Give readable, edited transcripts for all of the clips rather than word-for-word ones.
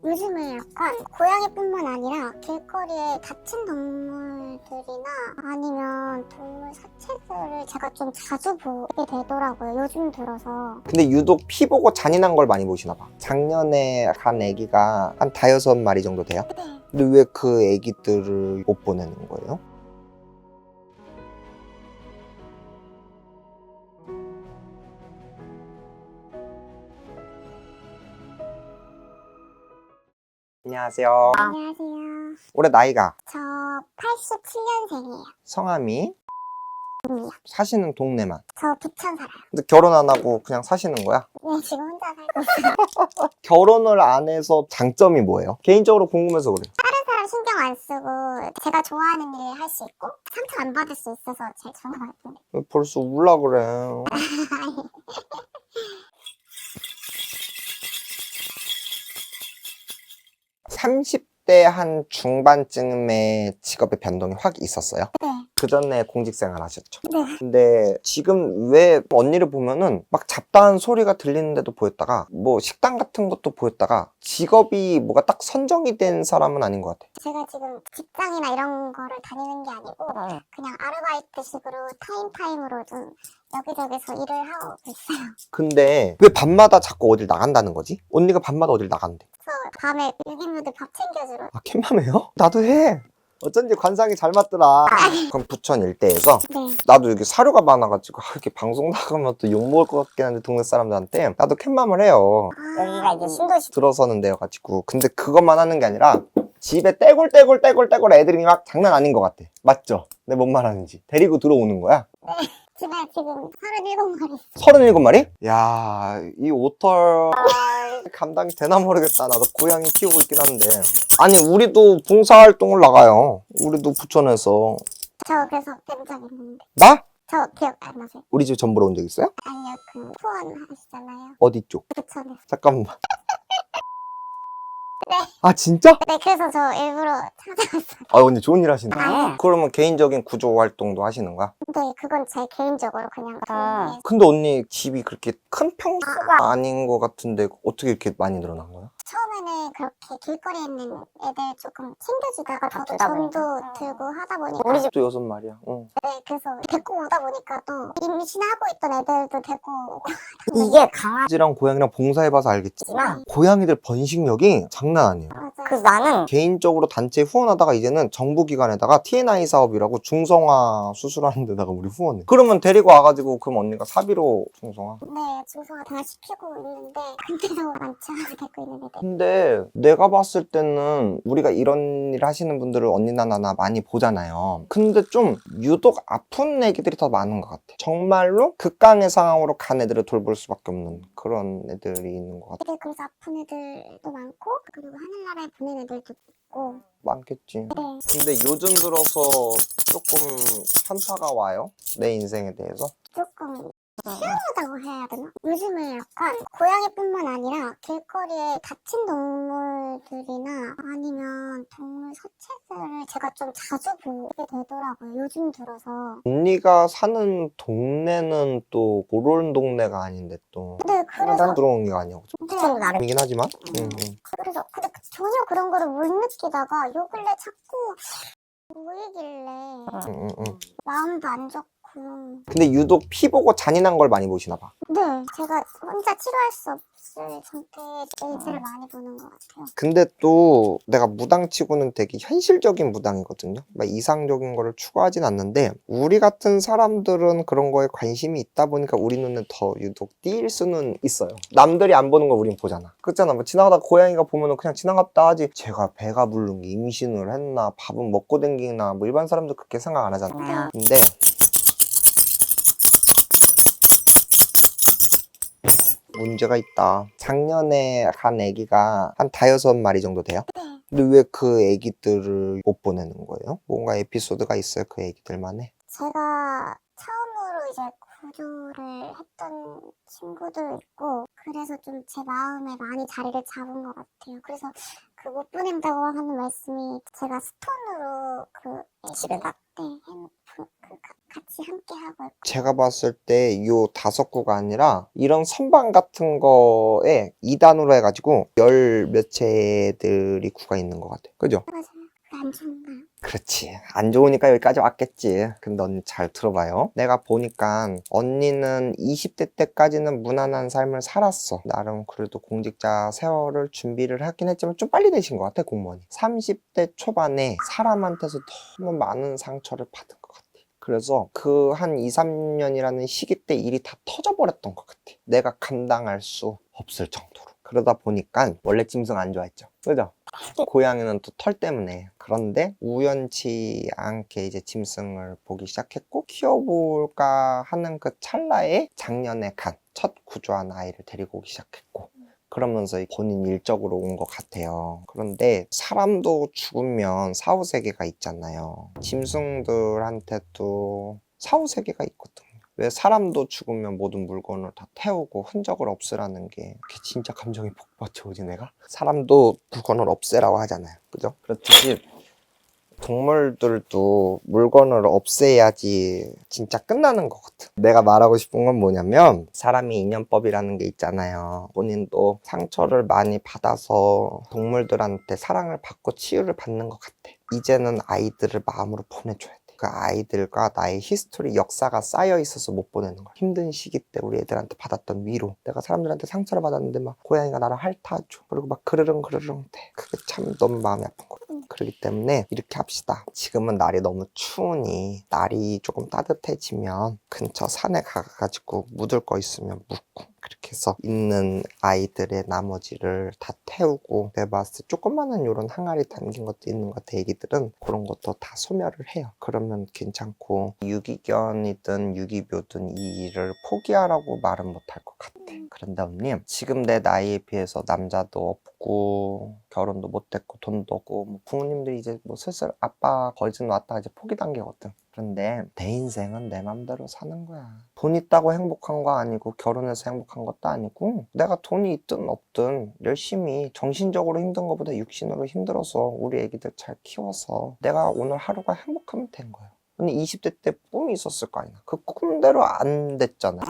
요즘은 약간 고양이뿐만 아니라 길거리에 다친 동물들이나 아니면 동물 사체들을 제가 좀 자주 보게 되더라고요. 요즘 들어서. 근데 유독 피 보고 잔인한 걸 많이 보시나 봐. 작년에 한 애기가 한 5-6마리 정도 돼요? 네. 근데 왜 그 애기들을 못 보내는 거예요? 안녕하세요. 안녕하세요. 올해 나이가? 저 87년생이에요. 성함이? 사시는 동네만. 저 부천 살아요. 근데 결혼 안 하고 그냥 사시는 거야? 네, 지금 혼자 살고 있어요. 결혼을 안 해서 장점이 뭐예요? 개인적으로 궁금해서 그래. 다른 사람 신경 안 쓰고 제가 좋아하는 일 할 수 있고 상처 안 받을 수 있어서 제일 좋은 것 같은데. 왜 벌써 울라 그래. 30대 한 중반쯤에 직업의 변동이 확 있었어요. 네. 그 전에 공직생활 하셨죠. 네. 근데 지금 왜 언니를 보면은 막 잡다한 소리가 들리는데도 보였다가 뭐 식당 같은 것도 보였다가 직업이 뭐가 딱 선정이 된 사람은 아닌 것 같아. 제가 지금 직장이나 이런 거를 다니는 게 아니고 그냥 아르바이트식으로 타임으로 좀 여기저기서 일을 하고 있어요. 근데 왜 밤마다 자꾸 어딜 나간다는 거지? 언니가 밤마다 어딜 나간대. 그래서 밤에 유기무들 밥 챙겨주러. 아, 캔맘해요? 나도 해. 어쩐지 관상이 잘 맞더라. 그럼 부천 일대에서 네. 나도 여기 사료가 많아가지고 이렇게 방송 나가면 또 욕먹을 것 같긴 한데 동네 사람들한테 나도 캔맘을 해요. 여기가 이제 신도시. 들어서는 데여가지고. 근데 그것만 하는 게 아니라 집에 떼굴떼굴 애들이 막 장난 아닌 것 같아. 맞죠? 내가 뭔 말하는지. 데리고 들어오는 거야. 집에 지금 37마리. 37마리? 야, 이 오털 감당이 되나 모르겠다. 나도 고양이 키우고 있긴 한데. 아니, 우리도 봉사활동을 나가요. 우리도 부천에서. 저 그래서 뵌 적 있는데. 나? 저 기억 안 나세요? 우리 집 전 보러 온 적 있어요? 아니요, 그 후원 하시잖아요. 어디 쪽? 부천에서. 잠깐만. 네. 아, 진짜? 네, 그래서 저 일부러 찾아왔어요. 아, 언니 좋은 일 하시네. 아. 그러면 개인적인 구조 활동도 하시는 거야? 네, 그건 제 개인적으로 그냥. 근데 언니 집이 그렇게 큰 평수가 아닌 것 같은데 어떻게 이렇게 많이 늘어난 거야? 처음에는 그렇게 길거리에 있는 애들 조금 챙겨주다가 저도 돈도 들고 하다 보니까. 우리 집도 6마리야. 응. 네, 그래서 데리고 오다 보니까 또 임신하고 있던 애들도 데리고 오고. 이게 강아지. 강아지랑 고양이랑 봉사해봐서 알겠지만 고양이들 번식력이 장난 아니에요. 맞아요. 그래서 나는 개인적으로 단체에 후원하다가 이제는 정부기관에다가 T&I 사업이라고 중성화 수술하는 데다가 우리 후원해. 그러면 데리고 와가지고 그럼 언니가 사비로 중성화. 네, 중성화 다 시키고 있는데 근데도 많지 않아서 데리고 있는 애들. 근데 내가 봤을 때는 우리가 이런 일 하시는 분들을 언니나 나나 많이 보잖아요. 근데 좀 유독 아픈 애기들이 더 많은 것 같아. 정말로 극강의 상황으로 간 애들을 돌볼 수밖에 없는 그런 애들이 있는 것 같아. 애들 그래서 아픈 애들도 많고 그리고 하늘나라에 보낸 애들도 있고. 많겠지. 네. 근데 요즘 들어서 조금 현타가 와요. 내 인생에 대해서. 조금 희한하다고 해야 되나? 요즘은 약간 고양이뿐만 아니라 길거리에 다친 동물들이나 아니면 동물 사체들을 제가 좀 자주 보게 되더라고요. 요즘 들어서. 언니가 사는 동네는 또 그런 동네가 아닌데 또 네, 그래서. 들어온 게 아니고 네. 나름 이긴 하지만 그래서 근데 전혀 그런 거를 못 느끼다가 요 근래 자꾸 보이길래 마음도 안 좋고. 근데 유독 피 보고 잔인한 걸 많이 보시나 봐. 네, 제가 혼자 치료할 수 없을 상태의 애들을 많이 보는 것 같아요. 근데 또 내가 무당치고는 되게 현실적인 무당이거든요. 막 이상적인 거를 추구하진 않는데 우리 같은 사람들은 그런 거에 관심이 있다 보니까 우리 눈에 더 유독 띄일 수는 있어요. 남들이 안 보는 걸 우린 보잖아. 그렇잖아. 뭐 지나가다 고양이가 보면은 그냥 지나갔다 하지. 제가 배가 부른 게 임신을 했나 밥은 먹고 댕기나 뭐 일반 사람들 그렇게 생각 안 하잖아. 근데 문제가 있다. 작년에 간 애기가 한 5-6마리 정도 돼요? 네. 근데 왜 그 애기들을 못 보내는 거예요? 뭔가 에피소드가 있어요, 그 애기들만의? 제가 처음으로 이제 구조를 했던 친구도 있고 그래서 좀 제 마음에 많이 자리를 잡은 것 같아요. 그래서 그 못 보낸다고 하는 말씀이 제가 스톤으로 그 집에다? 네, 같이 함께 하고 있고. 제가 봤을 때 요 5구가 아니라 이런 선반 같은 거에 2단으로 해가지고 열 몇채들이 구가 있는 것 같아. 그죠? 맞아요. 그게 안 좋은가요? 그렇지. 안 좋으니까 여기까지 왔겠지. 근데 언니 잘 들어봐요. 내가 보니까 언니는 20대 때까지는 무난한 삶을 살았어. 나름 그래도 공직자 세월을 준비를 하긴 했지만 좀 빨리 되신 것 같아, 공무원이. 30대 초반에 사람한테서 너무 많은 상처를 받은 것 같아. 그래서 그 한 2, 3년이라는 시기 때 일이 다 터져버렸던 것 같아. 내가 감당할 수 없을 정도로. 그러다 보니까 원래 짐승 안 좋아했죠. 그죠? 고양이는 또 털 때문에. 그런데 우연치 않게 이제 짐승을 보기 시작했고 키워볼까 하는 그 찰나에 작년에 간 첫 구조한 아이를 데리고 오기 시작했고 그러면서 본인 일적으로 온 것 같아요. 그런데 사람도 죽으면 사후세계가 있잖아요. 짐승들한테도 사후세계가 있거든요. 왜 사람도 죽으면 모든 물건을 다 태우고 흔적을 없애라는 게 그게 진짜 감정이 복받쳐오지 내가? 사람도 물건을 없애라고 하잖아요. 그죠? 그렇듯이 동물들도 물건을 없애야지 진짜 끝나는 것 같아. 내가 말하고 싶은 건 뭐냐면 사람이 인연법이라는 게 있잖아요. 본인도 상처를 많이 받아서 동물들한테 사랑을 받고 치유를 받는 것 같아. 이제는 아이들을 마음으로 보내줘야 돼. 그 아이들과 나의 히스토리, 역사가 쌓여 있어서 못 보내는 거야. 힘든 시기 때 우리 애들한테 받았던 위로. 내가 사람들한테 상처를 받았는데 막 고양이가 나를 핥아줘. 그리고 막 그르릉 돼. 그게 참 너무 마음이 아픈 거야. 그렇기 때문에 이렇게 합시다. 지금은 날이 너무 추우니 날이 조금 따뜻해지면 근처 산에 가가지고 묻을 거 있으면 묻고 그렇게 해서 있는 아이들의 나머지를 다 태우고 내가 봤을 때 조그마한 이런 항아리 담긴 것도 있는 것 같아. 애기들은 그런 것도 다 소멸을 해요. 그러면 괜찮고 유기견이든 유기묘든 이 일을 포기하라고 말은 못할 것 같아. 그런데 언니 지금 내 나이에 비해서 남자도 없고 결혼도 못했고 돈도 없고 뭐 부모님들이 이제 뭐 슬슬 아빠 거진 왔다 이제 포기 단계거든. 그런데 내 인생은 내 맘대로 사는 거야. 돈 있다고 행복한 거 아니고 결혼해서 행복한 것도 아니고 내가 돈이 있든 없든 열심히 정신적으로 힘든 것보다 육신으로 힘들어서 우리 애기들 잘 키워서 내가 오늘 하루가 행복하면 된 거야. 근데 20대 때 꿈이 있었을 거 아니야. 그 꿈대로 안 됐잖아.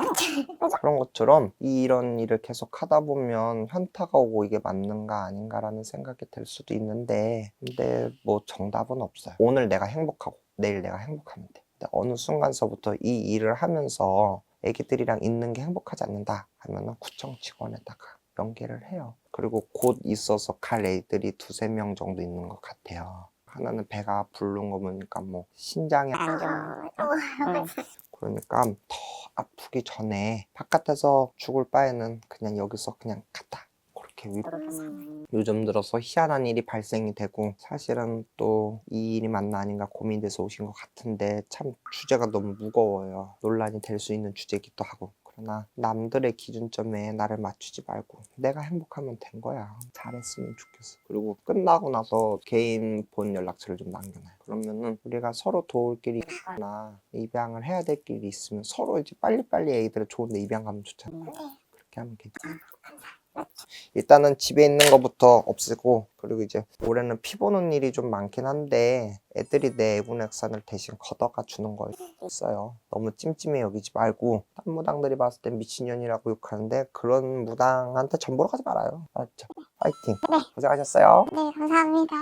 그런 것처럼 이런 일을 계속 하다 보면 현타가 오고 이게 맞는가 아닌가라는 생각이 들 수도 있는데 근데 뭐 정답은 없어요. 오늘 내가 행복하고 내일 내가 행복하면 돼. 근데 어느 순간서부터 이 일을 하면서 애기들이랑 있는 게 행복하지 않는다 하면은 구청 직원에다가 연계를 해요. 그리고 곧 있어서 갈 애들이 2-3명 정도 있는 것 같아요. 하나는 배가 부른 거 보니까 뭐 신장이 안 좋아. 그러니까 더 아프기 전에 바깥에서 죽을 바에는 그냥 여기서 그냥 갔다. 그렇게 요즘 들어서 희한한 일이 발생이 되고 사실은 또 이 일이 맞나 아닌가 고민돼서 오신 것 같은데 참 주제가 너무 무거워요. 논란이 될 수 있는 주제이기도 하고. 그러나 남들의 기준점에 나를 맞추지 말고 내가 행복하면 된 거야. 잘했으면 좋겠어. 그리고 끝나고 나서 개인 본 연락처를 좀 남겨놔요. 그러면은 우리가 서로 도울 길이 있거나 입양을 해야 될 길이 있으면 서로 이제 빨리빨리 애기들을 좋은데 입양 가면 좋잖아. 그렇게 하면 괜찮아. 일단은 집에 있는 것부터 없애고 그리고 이제 올해는 피 보는 일이 좀 많긴 한데 애들이 내 애분액산을 대신 걷어가 주는 거였어요. 너무 찜찜해 여기지 말고 딴 무당들이 봤을 땐 미친년이라고 욕하는데 그런 무당한테 전보러 가지 말아요. 알았죠? 파이팅! 네. 고생하셨어요. 네, 감사합니다.